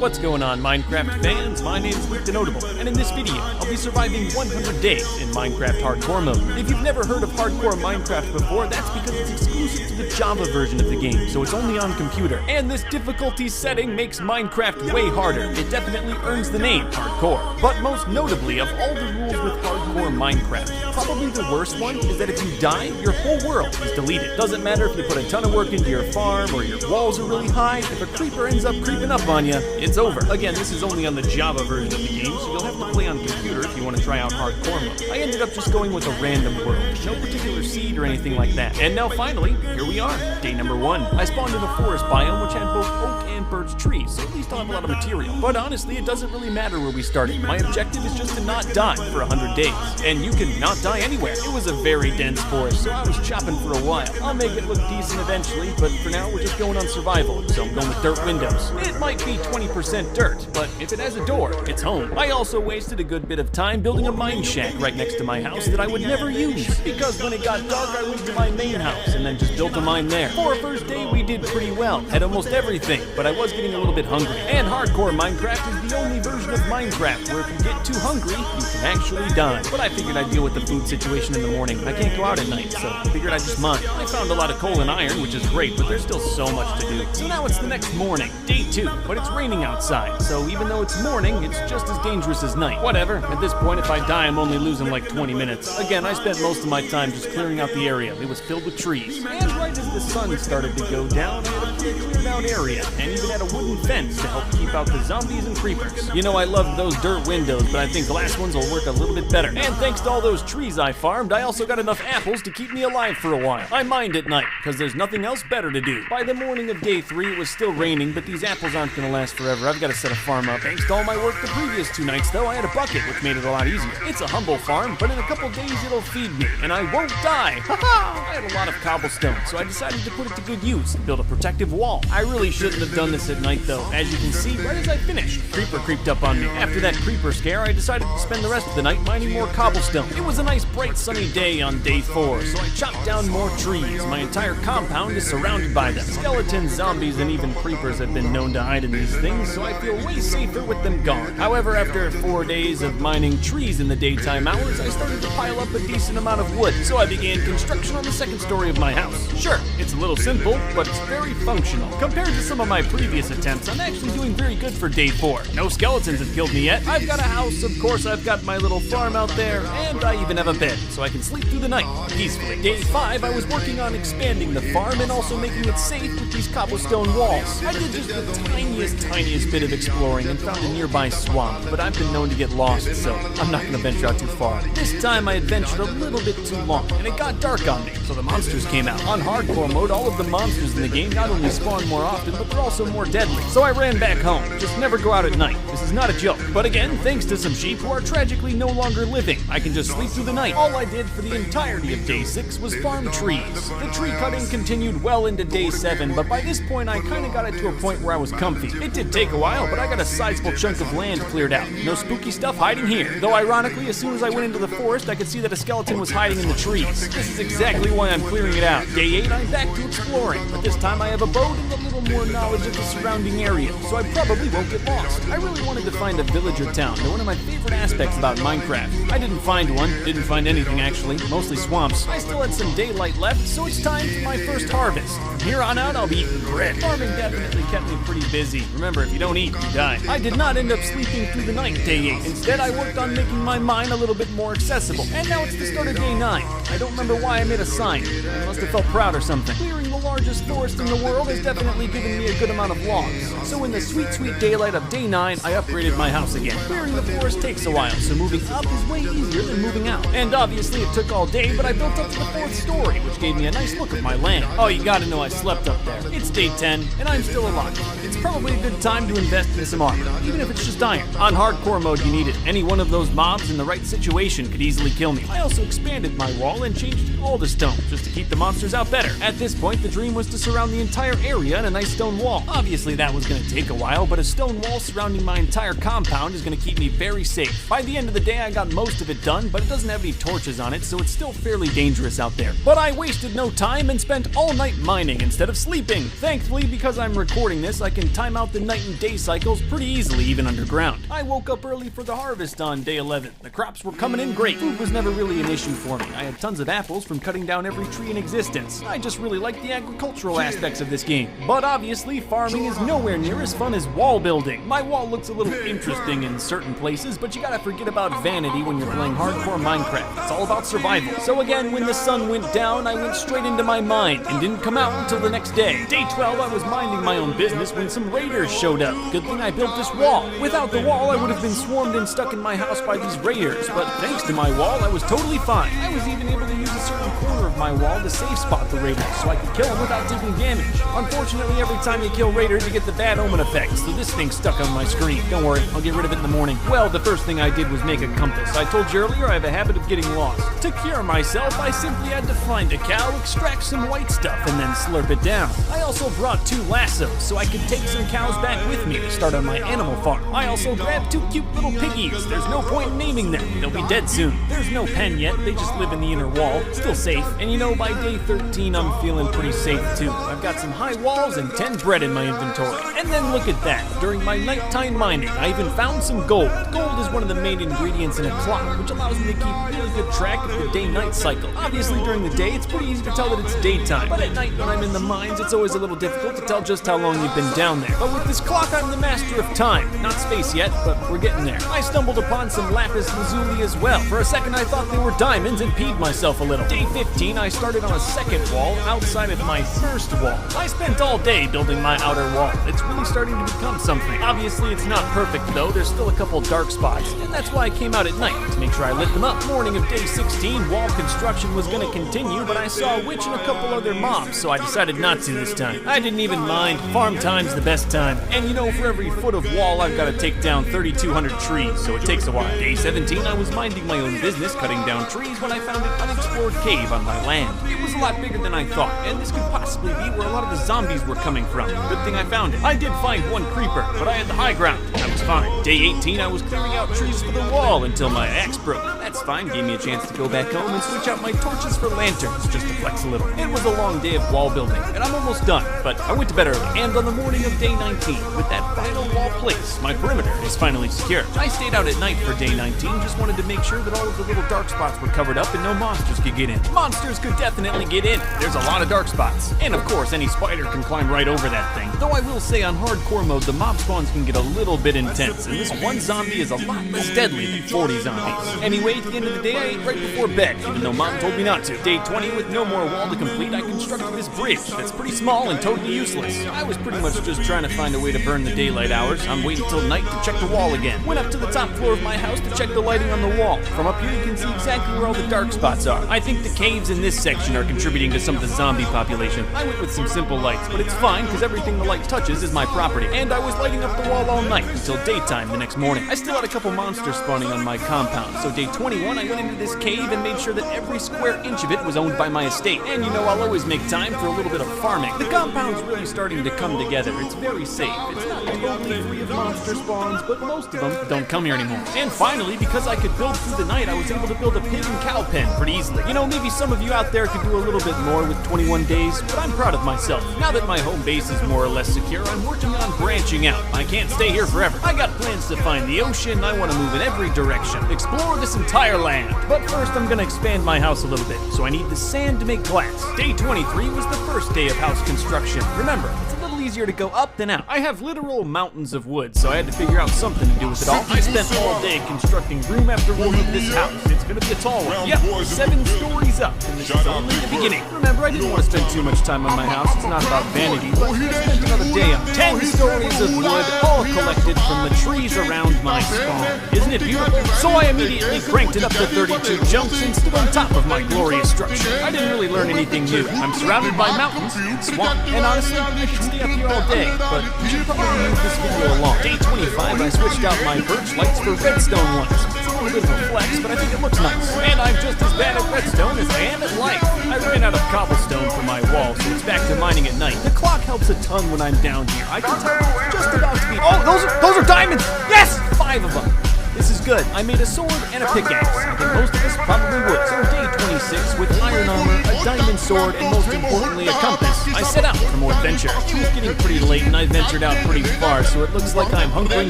What's going on, Minecraft fans? My name is Luke the Notable, and in this video, I'll be surviving 100 days in Minecraft Hardcore mode. If you've never heard of Hardcore Minecraft before, that's because it's exclusive to the Java version of the game, so it's only on computer. And this difficulty setting makes Minecraft way harder. It definitely earns the name Hardcore. But most notably, of all the rules with Hardcore Minecraft, probably the worst one is that if you die, your whole world is deleted. Doesn't matter if you put a ton of work into your farm or your walls are really high, if a creeper ends up creeping up on you, it's over. Again, this is only on the Java version of the game, so you'll have to play on computer if you want to try out Hardcore mode. I ended up just going with a random world, no particular seed or anything like that. And now finally, here we are, day number 1. I spawned in a forest biome which had both oak and birch trees, so at least I'll have a lot of material. But honestly, it doesn't really matter where we started. My objective is just to not die for 100 days. And you can not die anywhere. It was a very dense forest, so I was chopping for a while. I'll make it look decent eventually, but for now we're just going on survival, so I'm going with dirt windows. It might be 20% dirt, but if it has a door, it's home. I also wasted a good bit of time building a mine shack right next to my house that I would never use, because when it got dark I went to my main house and then just built a mine there. For our first day we did pretty well, had almost everything, but I was getting a little bit hungry. And Hardcore Minecraft is the only version of Minecraft where if you get too hungry, you can actually die. But I figured I'd deal with the food situation in the morning. I can't go out at night, so I figured I'd just mine. I found a lot of coal and iron, which is great, but there's still so much to do. So now it's the next morning, day 2, but it's raining outside, so even though it's morning, it's just as dangerous as night. Whatever, at this point if I die I'm only losing like 20 minutes. Again, I spent most of my time just clearing out the area. It was filled with trees. And right as the sun started to go down, I had a pretty cleared out area, and even had a wooden fence to help keep out the zombies and creepers. You know, I loved those dirt windows, but I think glass ones will work a little bit better. And thanks to all those trees I farmed, I also got enough apples to keep me alive for a while. I mined at night, because there's nothing else better to do. By the morning of day 3, it was still raining, but these apples aren't gonna last forever. I've got to set a farm up. Thanks to all my work the previous 2 nights, though, I had a bucket, which made it a lot easier. It's a humble farm, but in a couple days it'll feed me, and I won't die. Haha! I had a lot of cobblestone, so I decided to put it to good use and build a protective wall. I really shouldn't have done this at night, though. As you can see, right as I finished, creeper creeped up on me. After that creeper scare, I decided to spend the rest of the night mining more cobblestone. It was a nice, bright, sunny day on day 4, so I chopped down more trees. My entire compound is surrounded by them. Skeletons, zombies, and even creepers have been known to hide in these things, so I feel way safer with them gone. However, after 4 days of mining trees in the daytime hours, I started to pile up a decent amount of wood, so I began construction on the second story of my house. Sure, it's a little simple, but it's very functional. Compared to some of my previous attempts, I'm actually doing very good for day 4. No skeletons have killed me yet. I've got a house, of course I've got my little farm out there, and I even have a bed, so I can sleep through the night peacefully. Day 5, I was working on expanding the farm and also making it safe with these cobblestone walls. I did just the tiniest bit of exploring and found a nearby swamp, but I've been known to get lost, so I'm not gonna venture out too far. This time I adventured a little bit too long, and it got dark on me, so the monsters came out. On hardcore mode, all of the monsters in the game not only spawn more often, but they're also more deadly. So I ran back home. Just never go out at night. This is not a joke. But again, thanks to some sheep who are tragically no longer living, I can just sleep through the night. All I did for the entirety of day 6 was farm trees. The tree cutting continued well into day 7, but by this point I kinda got it to a point where I was comfy. It did take a while, but I got a sizable chunk of land cleared out. No spooky stuff hiding here. Though ironically, as soon as I went into the forest, I could see that a skeleton was hiding in the trees. This is exactly why I'm clearing it out. Day 8, I'm back to exploring, but this time I have a boat and a little more knowledge of the surrounding area, so I probably won't get lost. I really wanted to find a village or town. They're one of my favorite aspects about Minecraft. I didn't find one, didn't find anything actually, mostly swamps. I still had some daylight left, so it's time for my first harvest. From here on out, I'll be eating bread. Farming definitely kept me pretty busy. Remember, if you don't eat, you die. I did not end up sleeping through the night day 8. Instead, I worked on making my mine a little bit more accessible. And now it's the start of day 9. I don't remember why I made a sign. I must have felt proud or something. Clearing the largest forest in the world has definitely given me a good amount of logs. So in the sweet daylight of day 9, I upgraded my house again. Clearing the forest takes a while, so moving up is way easier than moving out. And obviously it took all day, but I built up to the 4th story, which gave me a nice look at my land. Oh, you gotta know I slept up there. It's day 10, and I'm still alive. It's probably a good time to invest in some armor, even if it's just iron. On hardcore mode, you need it. Any one of those mobs in the right situation could easily kill me. I also expanded my wall and changed it all to stone, just to keep the monsters out better. At this point, the dream was to surround the entire area in a nice stone wall. Obviously, that was gonna take a while, but a stone wall surrounding my entire compound is gonna keep me very safe. By the end of the day, I got most of it done, but it doesn't have any torches on it, so it's still fairly dangerous out there. But I wasted no time and spent all night mining mining instead of sleeping. Thankfully, because I'm recording this, I can time out the night and day cycles pretty easily, even underground. I woke up early for the harvest on day 11. The crops were coming in great. Food was never really an issue for me. I had tons of apples from cutting down every tree in existence. I just really like the agricultural aspects of this game. But obviously, farming is nowhere near as fun as wall building. My wall looks a little interesting in certain places, but you gotta forget about vanity when you're playing hardcore Minecraft. It's all about survival. So again, when the sun went down, I went straight into my mine and didn't come out until the next day. Day 12, I was minding my own business when some raiders showed up. Good thing I built this wall. Without the wall, I would have been swarmed and stuck in my house by these raiders, but thanks to my wall, I was totally fine. I was even able to use a certain corner of my wall to safe spot the raiders so I could kill them without taking damage. Unfortunately, every time you kill raiders, you get the bad omen effect, so this thing's stuck on my screen. Don't worry, I'll get rid of it in the morning. Well, the first thing I did was make a compass. I told you earlier I have a habit of getting lost. To cure myself, I simply had to find a cow, extract some white stuff, and then slurp it down. I also brought 2 lassos so I could take some cows back with me to start on my animal farm. I also grabbed 2 cute little piggies. There's no point in naming them. They'll be dead soon. There's no pen yet. They just live in the inner wall. Still safe. And you know, by day 13, I'm feeling pretty safe too. I've got some high walls and 10 bread in my inventory. And then look at that. During my nighttime mining, I even found some gold. Gold is one of the main ingredients in a clock, which allows me to keep really good track of the day-night cycle. Obviously, during the day, it's pretty easy to tell that it's daytime. But at night, when I'm in the mines, it's always a little difficult to tell just how long you've been down there. But with this clock, I'm the master of time. Not space yet, but we're getting there. I stumbled upon some lapis lazuli as well. For a second, I thought they were diamonds and peed myself a little. Day 15, I started on a second wall outside of my first wall. I spent all day building my outer wall. It's really starting to become something. Obviously, it's not perfect though. There's still a couple dark spots, and that's why I came out at night, to make sure I lit them up. Morning of day 16, wall construction was gonna continue, but I saw a witch and a couple other mobs, so I decided not to this time. I didn't even mind. Farm time's the best time. And you know, for every foot of wall, I've gotta take down 3,200 trees, so it takes a while. Day 17, I was minding my own business, cutting down trees, when I found an unexplored cave on my land. It was a lot bigger than I thought, and this could possibly be where a lot of the zombies were coming from. Good thing I found it. I did find one creeper, but I had the high ground. I was fine. Day 18, I was clearing out trees for the wall until my axe broke. That's fine, gave me a chance to go back home and switch out my torches for lanterns, just to flex a little. It was a long day of wall building, and I'm almost done, but I went to bed early. And on the morning of day 19, with that final wall placed, my perimeter is finally secure. I stayed out at night for day 19, just wanted to make sure that all of the little dark spots were covered up and no monsters could get in. Monsters could definitely get in. There's a lot of dark spots. And of course, any spider can climb right over that thing. Though I will say on hardcore mode, the mob spawns can get a little bit intense, and this one zombie is a lot less deadly than 40 zombies. Anyway, at the end of the day, I ate right before bed, even though Mom told me not to. Day 20, with no more wall to complete, I constructed this bridge that's pretty small and totally useless. I was pretty much just trying to find a way to burn the daylight hours. I'm waiting till night to check the wall again. Went up to the top floor of my house to check the lighting on the wall. From up here, you can see exactly where all the dark spots are. I think the caves in this section are contributing to some of the zombie population. I went with some simple lights, but it's fine because everything the light touches is my property. And I was lighting up the wall all night until daytime the next morning. I still had a couple monsters spawning on my compound, so day 21 I went into this cave and made sure that every square inch of it was owned by my estate. And you know, I'll always make time for a little bit of farming. The compound's really starting to come together. It's very safe. It's not totally free of monster spawns, but most of them don't come here anymore. And finally, because I could build through the night, I was able to build a pig and cow pen pretty easily. You know, maybe some of you out there could do a little bit more with 21 days, but I'm proud of myself. Now that my home base is more or less secure, I'm working on branching out. I can't stay here forever. I got plans to find the ocean. I want to move in every direction, explore this entire land. But first, I'm gonna expand my house a little bit, so I need the sand to make glass. Day 23 was the first day of house construction. Remember, it's a little easier to go up than out. I have literal mountains of wood, so I had to figure out something to do with it all. I spent all day constructing room after room of this house. It's gonna be a tall one. Yep, 7 stories up, and this is only the beginning. Remember, I didn't want to spend too much time on my house. It's not about vanity, but I spent another day on 10 stories of wood, all collected from the trees around my spawn. Isn't it beautiful? So I immediately cranked it up to 32 jumps and stood on top of my glorious structure. I didn't really learn anything new. I'm surrounded by mountains and swamp, and honestly, I could stay up here all day, but we should probably move this video along. Day 25, I switched out my birch lights for redstone ones. It's a little bit of a flex, but I think it looks nice. And I'm just as bad at redstone as I am at light. I ran out of cobblestone for my wall, so it's back to mining at night. The clock helps a ton when I'm down here. I can tell it's just about to be— oh, those are diamonds! Yes! 5 of them. This is good. good. I made a sword and a pickaxe. I think most of us probably would. So day 26, with iron armor, a diamond sword, and most importantly a compass, I set out for more adventure. It was getting pretty late and I ventured out pretty far, so it looks like I'm hunkering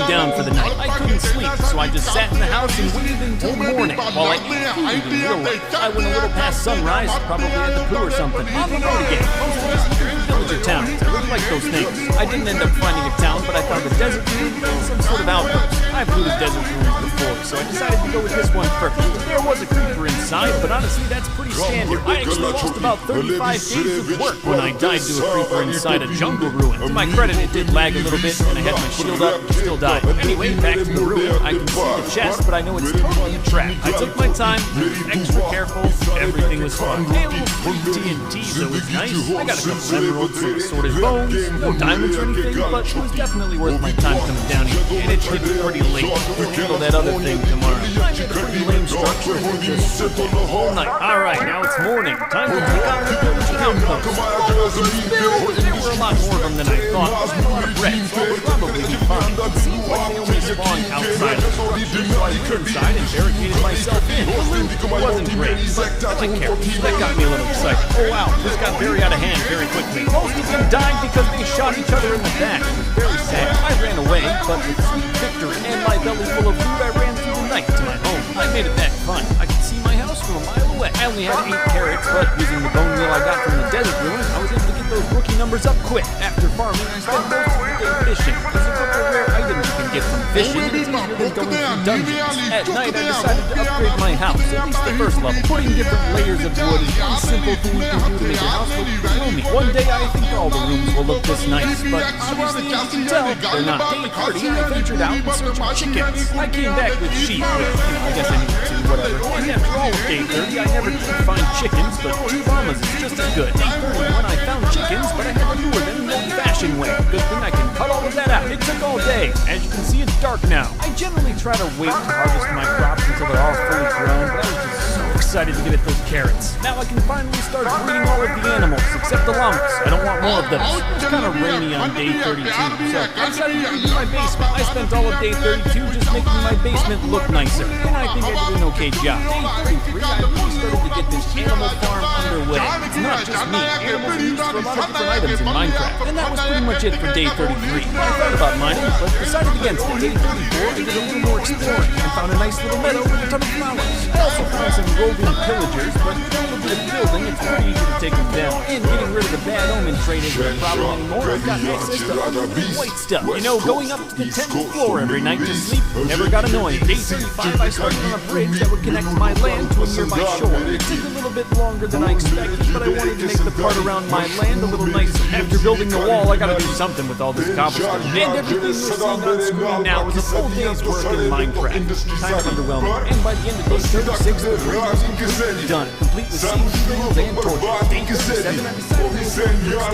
down for the night. I couldn't sleep, so I just sat in the house and waited until morning while I ate food in real life. I went a little past sunrise, probably at the poo or something. On the road again. Most of us live in villager towns. I really like those things. I didn't end up finding a town, but I found a desert room and some sort of outpost. I've looted desert rooms before, so I decided to go with this one first. There was a creeper inside, but honestly, that's pretty standard. I actually lost about 35 days of work when I died to a creeper inside a jungle ruin. To my credit, it did lag a little bit, and I had my shield up, and still died. Anyway, back to the ruin. I can see the chest, but I know it's totally a trap. I took my time, extra careful, everything was fun. Hey, a little free TNT, so it was nice. I got a couple emeralds, some assorted bones, no diamonds or anything, but it was definitely worth my time coming down here. And it's getting pretty late. We'll handle that other thing tomorrow. I got a pretty lame structure and just sit there the whole night. Alright, now it's morning. Time to take on the village outpost. There were a lot more of them than I thought. I had a lot of bread, so it would probably be fine. It seems like they only spawn outside of the structure, so I went inside and barricaded myself in. It wasn't great, but I like carrots. That got me a little excited. Oh wow, this got very out of hand very quickly. Most of them died because they shot each other in the back. It was very sad. I ran away, but with sweet victory and my belly full of food, I ran through the night to my home. I made it that fun. I could see my house from a mile away. I only had 8 carrots, but using the bone meal I got from the desert ruin, I was able to get those rookie numbers up quick. After farming, I spent most of the day fishing. There's a couple of rare items you can get from fishing, and it's easier than going through dungeons. At night, I decided to upgrade my house, at least the first level. Putting different layers of wood is a simple thing you can do to make your house look gloomy. One day, I think all the rooms will look this nice, but obviously, as you can tell, they're not. Day 30, I ventured out in search of chickens. I came back with sheep, which, I guess I needed to, whatever. And after all of day 30, I never did find chickens, but 2 llamas is just as good. Day 31, I found chickens, but I had to lure them the old-fashioned way. Good thing I can cut all of that out. It took all day. As you can see, it's dark now. I generally try to wait to harvest my crops until they're all fully grown, but I was just so excited to get at those carrots. Now I can finally start breeding all of the animals, except the llamas. I don't want more of those. It's kind of rainy on day 32, so I decided to redo my basement. I spent all of day 32 just making my basement look nicer, and I think I did an okay job. Day 33, I really started to get this animal farm underway. It's not just me. Animals are used for a lot of different items in Minecraft, and that was pretty much it for day 33. I thought about mining, but decided against it. Day 34, I did a little more exploring and found a nice little meadow with a ton of flowers. I also found some roving pillagers, but with a little bit of building, it's pretty easy to take them down. And getting rid of the bad omen trade isn't a problem anymore. I've got access to other white stuff. You know, going up to the 10th floor every night to sleep never got annoying. Day 35, I started on a bridge that would connect my land to a nearby shore. It took a little bit longer than I expected, but I wanted to make the part around my land a little nicer. After building the wall, I gotta do something with all this cobblestone. And everything you're seeing on screen now is a full day's work in Minecraft. Kind of underwhelming. And by the end of day 36, the bridge was completely done. Complete with seams, things, and torches. Day 37, I decided to extend this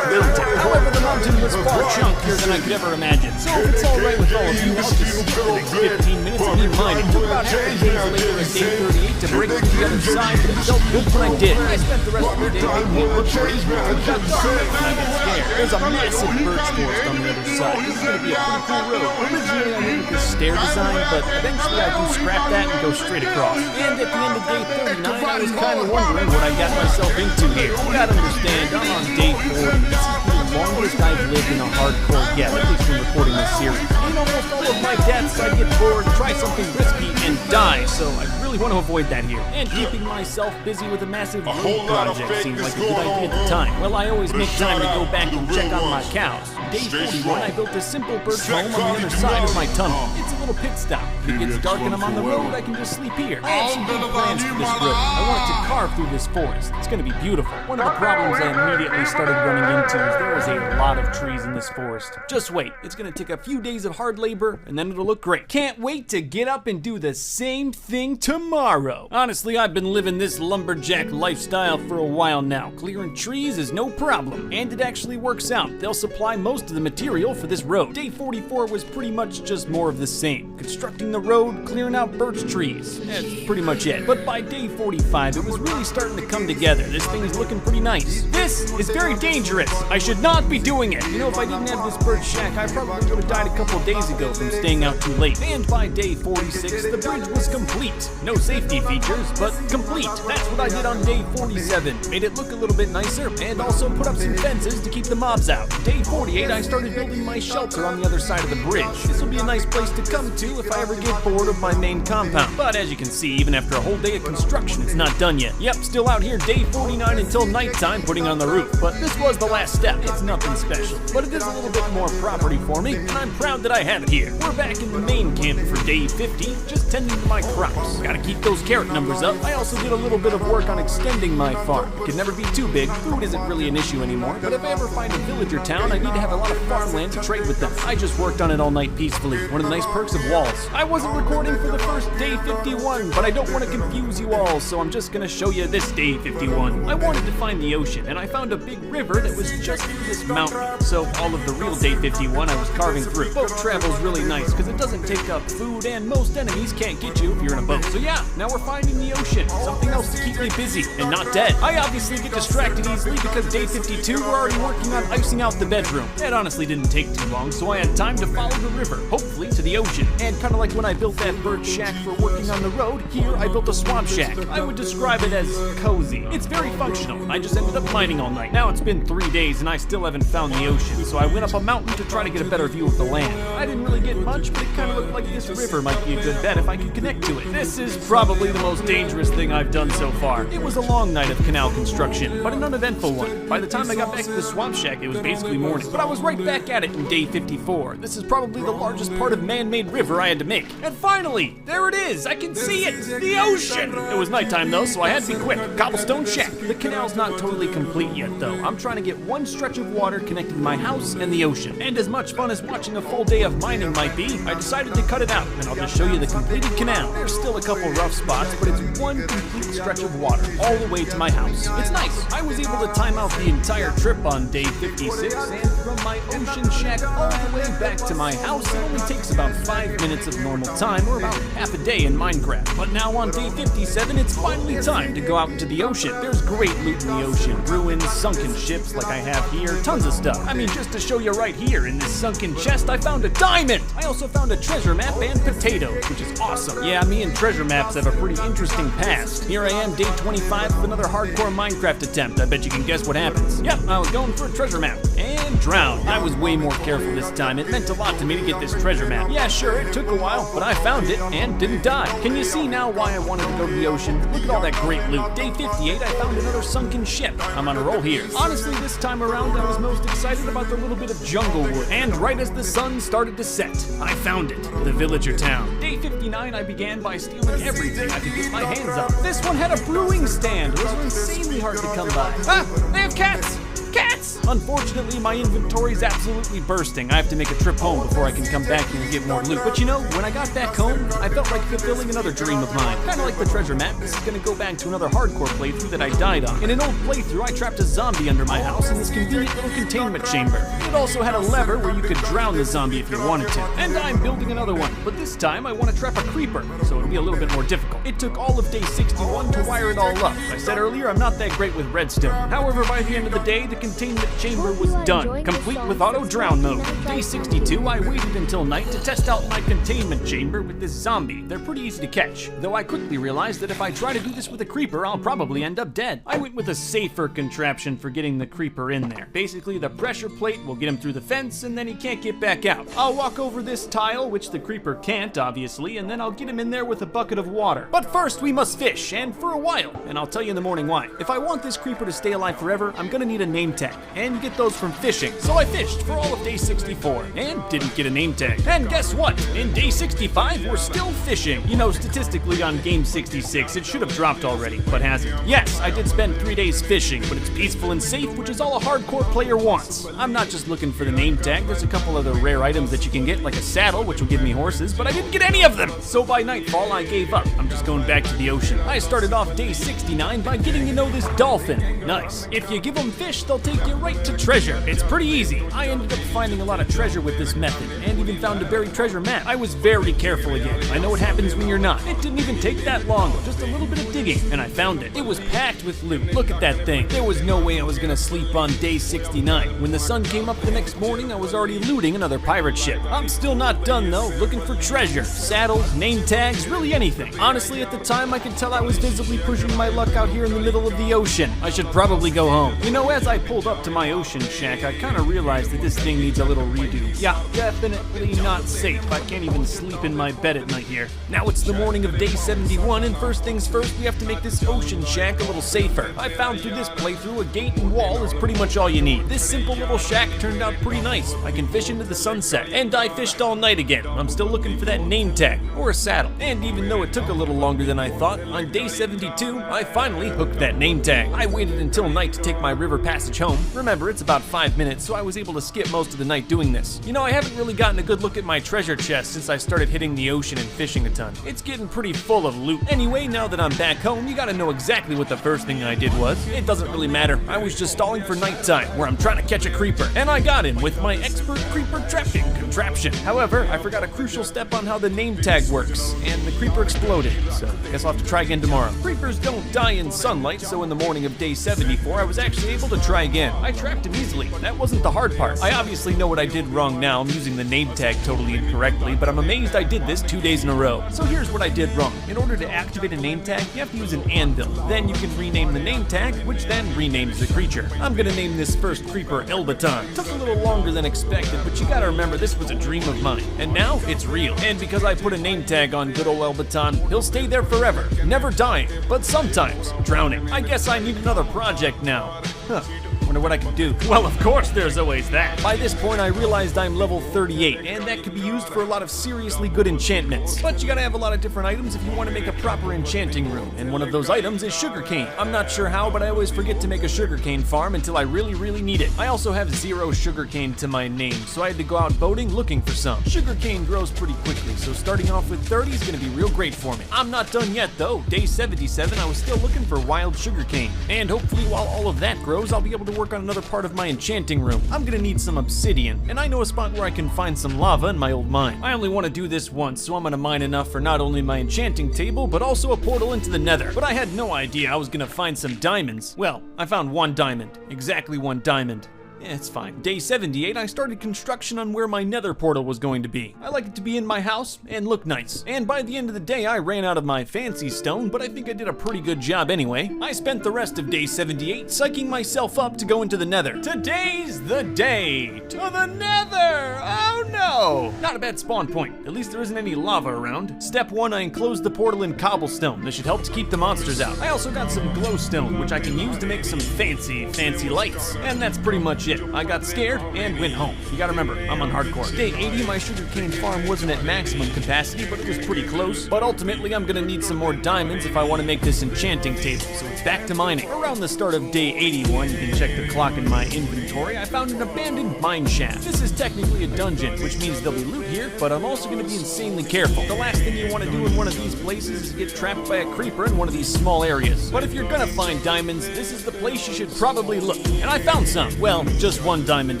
building. However, the mountain was far chunkier than I could ever imagine. So if it's alright with all of you, I'll just skip the next 15 minutes of me mining. It took about half a day later at day 38 to break through the other side, but it felt good when I did. I spent the rest of the day making it look pretty, but it got dark and I got scared. There's a massive birch forest on the other side. This is going to be a pretty cool road. Originally, I went with this stair design, but eventually I do scrap that and go straight across. And at the end of day 39, I was kind of wondering what I got myself into here. You gotta understand, I'm on day 40. This is the longest I've lived in a hardcore yet, at least when recording this series. In almost all of my deaths, I get bored, try something risky, and die, so I really want to avoid that here. And keeping myself busy with a massive road project seemed like a good idea at the time. Well, I always make time to go back and check on my cows. Day 41, I built a simple birch home on the other side of my tunnel. It's a little pit stop. If it gets dark and I'm on the road, I can just sleep here. I have some big plans for this road. I want to carve through this forest. It's going to be beautiful. One of the problems I immediately started running into is there is a lot of trees in this forest. Just wait. It's going to take a few days of hard labor, and then it'll look great. Can't wait to get up and do the same thing tomorrow. Honestly, I've been living this lumberjack lifestyle for a while now. Clearing trees is no problem, and it actually works out. They'll supply most of the material for this road. Day 44 was pretty much just more of the same. game, constructing the road, clearing out birch trees. That's pretty much it. But by day 45, it was really starting to come together. This thing is looking pretty nice. This is very dangerous. I should not be doing it. You know, if I didn't have this birch shack, I probably would have died a couple days ago from staying out too late. And by day 46, the bridge was complete. No safety features, but complete. That's what I did on day 47. Made it look a little bit nicer, and also put up some fences to keep the mobs out. Day 48, I started building my shelter on the other side of the bridge. This will be a nice place to come to if I ever get bored of my main compound. But as you can see, even after a whole day of construction, it's not done yet. Yep, still out here day 49 until nighttime putting on the roof. But this was the last step. It's nothing special, but it is a little bit more property for me, and I'm proud that I have it here. We're back in the main camp for day 50, just tending to my crops. Gotta keep those carrot numbers up. I also did a little bit of work on extending my farm. It could never be too big. Food isn't really an issue anymore, but if I ever find a villager town, I need to have a lot of farmland to trade with them. I just worked on it all night peacefully. One of the nice perks of walls. I wasn't recording for the first day 51, but I don't want to confuse you all, so I'm just gonna show you this day 51. I wanted to find the ocean, and I found a big river that was just through this mountain. So all of the real day 51 I was carving through. Boat travel's really nice because it doesn't take up food, and most enemies can't get you if you're in a boat. So yeah, now we're finding the ocean. Something else to keep me busy and not dead. I obviously get distracted easily because day 52 we're already working on icing out the bedroom. That honestly didn't take too long, so I had time to follow the river, hopefully to the ocean. And kind of like when I built that bird shack for working on the road, here I built a swamp shack. I would describe it as cozy. It's very functional. I just ended up mining all night. Now it's been 3 days and I still haven't found the ocean, so I went up a mountain to try to get a better view of the land. I didn't really get much, but it kind of looked like this river might be a good bet if I could connect to it. This is probably the most dangerous thing I've done so far. It was a long night of canal construction, but an uneventful one. By the time I got back to the swamp shack, it was basically morning, but I was right back at it in day 54. This is probably the largest part of man-made river I had to make. And finally, there it is! I can see it! The ocean! It was nighttime though, so I had to be quick. Cobblestone shack. The canal's not totally complete yet though. I'm trying to get one stretch of water connecting my house and the ocean. And as much fun as watching a full day of mining might be, I decided to cut it out, and I'll just show you the completed canal. There's still a couple rough spots, but it's one complete stretch of water all the way to my house. It's nice. I was able to time out the entire trip on day 56, and from my ocean shack all the way back to my house, it only takes about 5 minutes of normal time, or about half a day in Minecraft. But now on day 57, it's finally time to go out into the ocean. There's great loot in the ocean. Ruins, sunken ships like I have here, tons of stuff. I mean, just to show you right here, in this sunken chest, I found a diamond! I also found a treasure map and potatoes, which is awesome. Yeah, me and treasure maps have a pretty interesting past. Here I am, day 25 of another hardcore Minecraft attempt. I bet you can guess what happens. Yep, I was going for a treasure map, and drowned. I was way more careful this time. It meant a lot to me to get this treasure map. Yeah, sure, it took a while, but I found it, and didn't die. Can you see now why I wanted to go to the ocean? Look at all that great loot. Day 58, I found another sunken ship. I'm on a roll here. Honestly, this time around, I was most excited about the little bit of jungle wood. And right as the sun started to set, I found it, the villager town. Day 59, I began by stealing everything I could get my hands on. This one had a brewing stand. Those were insanely hard to come by. Ah, they have cats! Cats! Unfortunately, my inventory's absolutely bursting. I have to make a trip home before I can come back here and get more loot. But you know, when I got back home, I felt like fulfilling another dream of mine. Kinda like the treasure map, this is gonna go back to another hardcore playthrough that I died on. In an old playthrough, I trapped a zombie under my house in this convenient little containment chamber. It also had a lever where you could drown the zombie if you wanted to. And I'm building another one, but this time I want to trap a creeper, so it'll be a little bit more difficult. It took all of day 61 to wire it all up. I said earlier, I'm not that great with redstone. However, by the end of the day, the containment chamber was done, complete with auto drown mode. Day 62, I waited until night to test out my containment chamber with this zombie. They're pretty easy to catch, though I quickly realized that if I try to do this with a creeper, I'll probably end up dead. I went with a safer contraption for getting the creeper in there. Basically, the pressure plate will get him through the fence, and then he can't get back out. I'll walk over this tile, which the creeper can't, obviously, and then I'll get him in there with a bucket of water. But first, we must fish, and for a while, and I'll tell you in the morning why. If I want this creeper to stay alive forever, I'm gonna need a name tag, and you get those from fishing. So I fished for all of day 64, and didn't get a name tag. And guess what? In day 65, we're still fishing. You know, statistically on game 66, it should have dropped already, but hasn't. Yes, I did spend 3 days fishing, but it's peaceful and safe, which is all a hardcore player wants. I'm not just looking for the name tag, there's a couple other rare items that you can get, like a saddle, which will give me horses, but I didn't get any of them! So by nightfall, I gave up. I'm just going back to the ocean. I started off day 69 by getting to know this dolphin. Nice. If you give them fish, they'll take you right to treasure. It's pretty easy. I ended up finding a lot of treasure with this method, and even found a buried treasure map. I was very careful again. I know what happens when you're not. It didn't even take that long, just a little bit of digging, and I found it. It was packed with loot. Look at that thing. There was no way I was gonna sleep on day 69. When the sun came up the next morning, I was already looting another pirate ship. I'm still not done though, looking for treasure, saddles, name tags, really anything. Honestly, at the time, I could tell I was visibly pushing my luck out here in the middle of the ocean. I should probably go home. You know, as I pulled up to my ocean shack, I kind of realized that this thing needs a little redo. Yeah, definitely not safe. I can't even sleep in my bed at night here. Now it's the morning of day 71, and first things first, we have to make this ocean shack a little safer. I found through this playthrough a gate and wall is pretty much all you need. This simple little shack turned out pretty nice. I can fish into the sunset, and I fished all night again. I'm still looking for that name tag, or a saddle. And even though it took a little longer than I thought, on day 72, I finally hooked that name tag. I waited until night to take my river passage home. Remember, it's about 5 minutes, so I was able to skip most of the night doing this. You know, I haven't really gotten a good look at my treasure chest since I started hitting the ocean and fishing a ton. It's getting pretty full of loot. Anyway, now that I'm back home, you gotta know exactly what the first thing I did was. It doesn't really matter. I was just stalling for nighttime, where I'm trying to catch a creeper. And I got him with my expert creeper trapping contraption. However, I forgot a crucial step on how the name tag works, and the creeper exploded. So, I guess I'll have to try again tomorrow. Creepers don't die in sunlight, so in the morning of day 74, I was actually able to try again. I trapped him easily. That wasn't the hard part. I obviously know what I did wrong now. I'm using the name tag totally incorrectly, but I'm amazed I did this 2 days in a row. So here's what I did wrong. In order to activate a name tag, you have to use an anvil. Then you can rename the name tag, which then renames the creature. I'm gonna name this first creeper Elbaton. Took a little longer than expected, but you gotta remember this was a dream of mine. And now it's real. And because I put a name tag on good old Elbaton, he'll stay there forever, never dying, but sometimes drowning. I guess I need another project now. Huh. Wonder what I can do. Well, of course there's always that. By this point, I realized I'm level 38, and that could be used for a lot of seriously good enchantments. But you gotta have a lot of different items if you want to make a proper enchanting room, and one of those items is sugarcane. I'm not sure how, but I always forget to make a sugarcane farm until I really need it. I also have 0 sugarcane to my name, so I had to go out boating looking for some. Sugarcane grows pretty quickly, so starting off with 30 is gonna be real great for me. I'm not done yet though. Day 77, I was still looking for wild sugarcane, and hopefully while all of that grows, I'll be able to work on another part of my enchanting room. I'm gonna need some obsidian, and I know a spot where I can find some lava in my old mine. I only want to do this once, so I'm gonna mine enough for not only my enchanting table, but also a portal into the nether. But I had no idea I was gonna find some diamonds. Well, I found 1 diamond. Exactly 1 diamond. Yeah, it's fine. Day 78, I started construction on where my nether portal was going to be. I like it to be in my house and look nice. And by the end of the day, I ran out of my fancy stone, but I think I did a pretty good job anyway. I spent the rest of day 78 psyching myself up to go into the nether. Today's the day! To the nether! Oh no! Not a bad spawn point. At least there isn't any lava around. Step 1, I enclosed the portal in cobblestone. This should help to keep the monsters out. I also got some glowstone, which I can use to make some fancy lights. And that's pretty much it. I got scared and went home. You gotta remember, I'm on hardcore. Day 80, my sugarcane farm wasn't at maximum capacity, but it was pretty close. But ultimately, I'm gonna need some more diamonds if I want to make this enchanting table, so it's back to mining. Around the start of day 81, you can check the clock in my inventory, I found an abandoned mine shaft. This is technically a dungeon, which means there'll be loot here, but I'm also gonna be insanely careful. The last thing you want to do in one of these places is get trapped by a creeper in one of these small areas. But if you're gonna find diamonds, this is the place you should probably look. And I found some. Well, just 1 diamond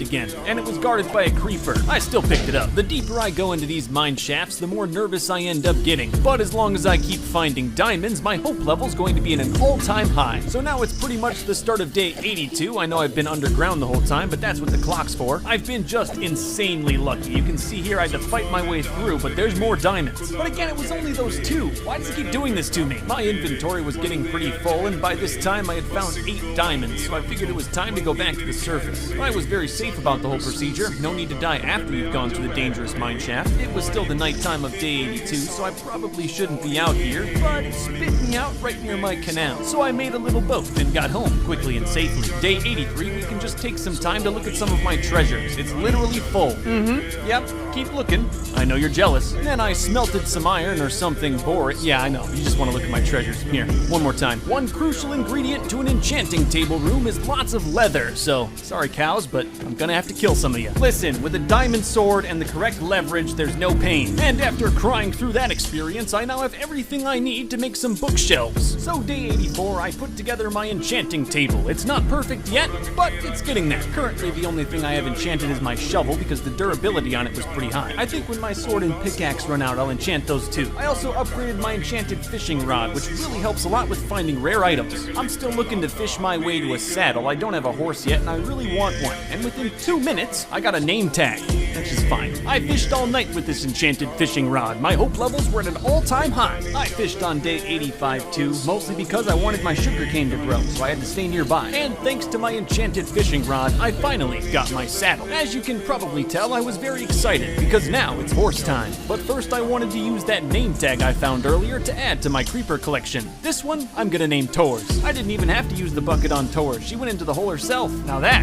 again, and it was guarded by a creeper. I still picked it up. The deeper I go into these mine shafts, the more nervous I end up getting. But as long as I keep finding diamonds, my hope level's going to be at an all-time high. So now it's pretty much the start of day 82. I know I've been underground the whole time, but that's what the clock's for. I've been just insanely lucky. You can see here I had to fight my way through, but there's more diamonds. But again, it was only those 2. Why does it keep doing this to me? My inventory was getting pretty full, and by this time I had found 8 diamonds, so I figured it was time to go back to the surface. I was very safe about the whole procedure. No need to die after you've gone through the dangerous mine shaft. It was still the nighttime of day 82, so I probably shouldn't be out here, but it spit me out right near my canal. So I made a little boat and got home quickly and safely. Day 83, we can just take some time to look at some of my treasures. It's literally full. Yep, keep looking. I know you're jealous. Then I smelted some iron or something boring. Yeah, I know. You just want to look at my treasures. Here, one more time. One crucial ingredient to an enchanting table room is lots of leather, so sorry, cows, but I'm gonna have to kill some of you. Listen, with a diamond sword and the correct leverage, there's no pain. And after crying through that experience, I now have everything I need to make some bookshelves. So day 84, I put together my enchanting table. It's not perfect yet, but it's getting there. Currently, the only thing I have enchanted is my shovel because the durability on it was pretty high. I think when my sword and pickaxe run out, I'll enchant those too. I also upgraded my enchanted fishing rod, which really helps a lot with finding rare items. I'm still looking to fish my way to a saddle. I don't have a horse yet, and I really want one. And within 2 minutes, I got a name tag, which is fine. I fished all night with this enchanted fishing rod. My hope levels were at an all-time high. I fished on day 85 too, mostly because I wanted my sugarcane to grow, so I had to stay nearby. And thanks to my enchanted fishing rod, I finally got my saddle. As you can probably tell, I was very excited, because now it's horse time. But first I wanted to use that name tag I found earlier to add to my creeper collection. This one, I'm gonna name Tors. I didn't even have to use the bucket on Tors. She went into the hole herself. Now that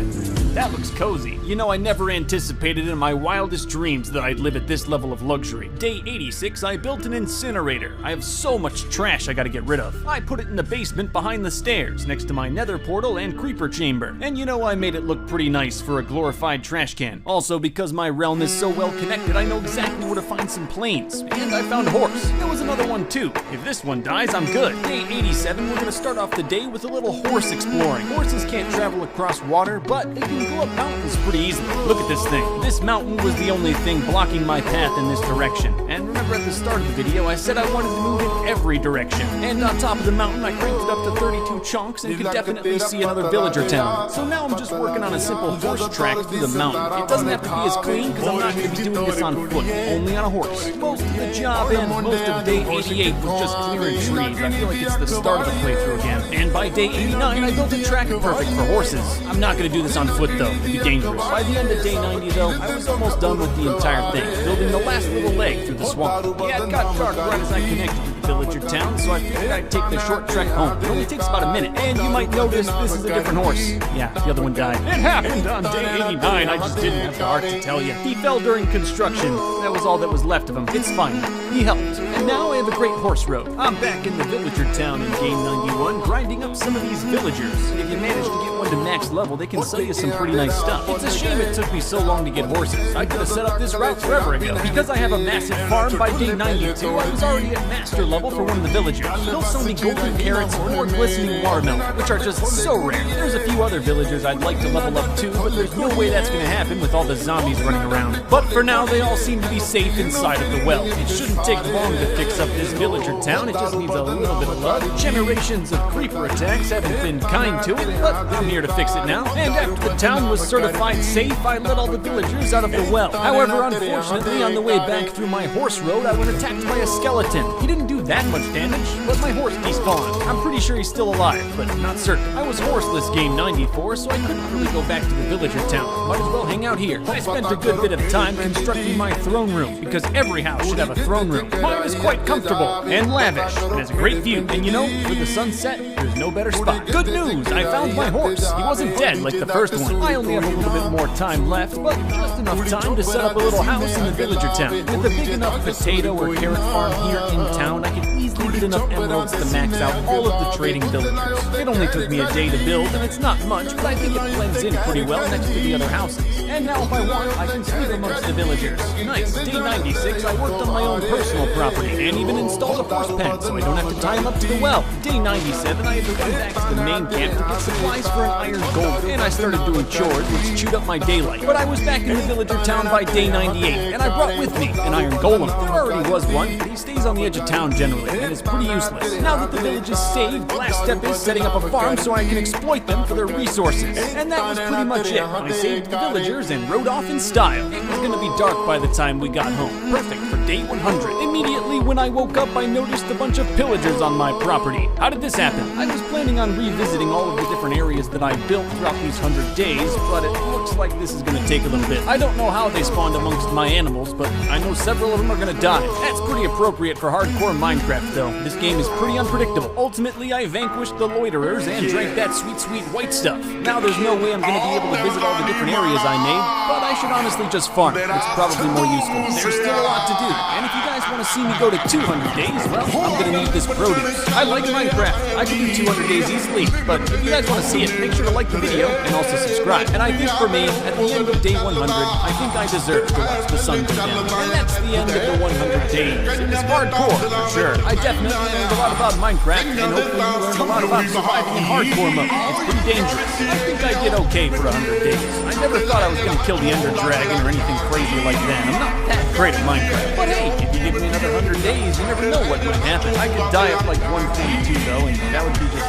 looks cozy. You know, I never anticipated in my wildest dreams that I'd live at this level of luxury. Day 86, I built an incinerator. I have so much trash I gotta get rid of. I put it in the basement behind the stairs, next to my nether portal and creeper chamber. And you know, I made it look pretty nice for a glorified trash can. Also, because my realm is so well connected, I know exactly where to find some planes. And I found a horse. There was another one too. If this one dies, I'm good. Day 87, we're gonna start off the day with a little horse exploring. Horses can't travel across water, but they can go up mountains pretty easily. Look at this thing. This mountain was the only thing blocking my path in this direction. And remember at the start of the video, I said I wanted to move in every direction. And on top of the mountain, I cranked it up to 32 chunks and could definitely see another villager town. So now I'm just working on a simple horse track through the mountain. It doesn't have to be as clean because I'm not going to be doing this on foot, only on a horse. Most of the job and most of day 88 was just clearing trees. I feel like it's the start of the playthrough again. And by day 89, I built a track perfect for horses. I'm not going to do this on foot though, it'd be dangerous. By the end of day 90 though, I was almost done with the entire thing, building the last little leg through the swamp. Yeah, it got dark right as I connected to the villager town, so I figured I'd take the short trek home. It only takes about a minute, and you might notice this is a different horse. Yeah, the other one died. It happened on day 89, I just didn't have the heart to tell you. He fell during construction. That was all that was left of him. It's fine. He helped. And now I have a great horse road. I'm back in the villager town in game 91, grinding up some of these villagers. If you manage to get one to max level, they can sell you some pretty nice stuff. It's a shame it took me so long to get horses. I could have set up this route forever ago. Because I have a massive farm by day 92, I was already at master level for one of the villagers. They'll sell me golden carrots or glistening watermelon, which are just so rare. There's a few other villagers I'd like to level up too, but there's no way that's gonna happen with all the zombies running around. But for now, they all seem to be safe inside of the well. It shouldn't take long to fix up this villager town. It just needs a little bit of love. Generations of creeper attacks haven't been kind to it, but I'm here to fix it now. And after the town was certified safe, I let all the villagers out of the well. However, unfortunately, on the way back through my horse road, I was attacked by a skeleton. He didn't do that much damage, but my horse despawned. I'm pretty sure he's still alive, but not certain. I was horseless game 94, so I couldn't really go back to the villager town. Might as well hang out here. I spent a good bit of time constructing my throne room, because every house should have a throne room. Mine is quite comfortable and lavish, and has a great view. And you know, with the sunset, there's no better spot. Good news, I found my horse. He wasn't dead like the first one. I only have a little bit more time left, but just enough time to set up a little house in the villager town. With a big enough potato or carrot farm here in town, I can easily get enough emeralds to max out all of the trading villagers. It only took me a day to build, and it's not much, but I think it blends in pretty well next to the other houses. And now if I want, I can sleep amongst the villagers. Nice. Day 96, I worked on my own personal property, and even installed a horse pen, so I don't have to tie him up to the well. Day 97, I had to run back to the main camp to get supplies for an iron golem, and I started doing chores, which chewed up my daylight. But I was back in the villager town by day 98, and I brought with me an iron golem. There already was one, but he stays on the edge of town generally, and is pretty useless. Now that the village is saved, last step is setting up a farm so I can exploit them for their resources. And that was pretty much it. I saved the villagers and rode off in style. It was gonna be dark by the time we got home. Perfect for day 100. Immediately when I woke up, I noticed a bunch of pillagers on my property. How did this happen? I was planning on revisiting all of the different areas that I built throughout these 100 days, but it looks like this is gonna take a little bit. I don't know how they spawned amongst my animals, but I know several of them are gonna die. That's pretty appropriate for hardcore Minecraft though. This game is pretty unpredictable. Ultimately, I vanquished the loiterers and drank that sweet, sweet white stuff. Now there's no way I'm gonna be able to visit all the different areas I made, but I should honestly just farm. It's probably more useful. There's still a lot to do, and if you guys want to see me go to 200 days, well, I'm gonna need this produce. I like Minecraft. I can do 200 days easily, but if you guys want to see it, make sure to like the video and also subscribe. And I think for me, at the end of day 100, I think I deserve to watch the sun go down. And that's the end of the 100 days. It was hardcore, for sure. I definitely learned a lot about Minecraft, and hopefully you learned a lot about surviving in hardcore mode. It's pretty dangerous. I think I did okay for 100 days. I never thought I was gonna kill the Ender Dragon or anything crazy like that. I'm not that great at Minecraft. But hey, if you give me another 100 days, you never know what might happen. I could die at like 142 though, and that would be just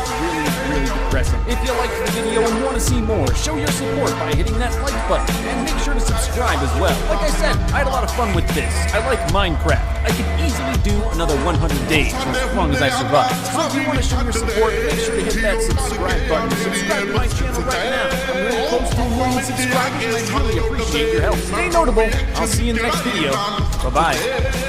really depressing. If you liked the video and want to see more, show your support by hitting that like button, and make sure to subscribe as well. Like I said, I had a lot of fun with this. I like Minecraft. I could easily do another 100 days as long as I survive. So if you want to show your support, make sure to hit that subscribe button. Subscribe to my channel right now. I'm really close to 1 million subscribers, and I really appreciate your help. Stay notable. I'll see you in the next video. Bye-bye.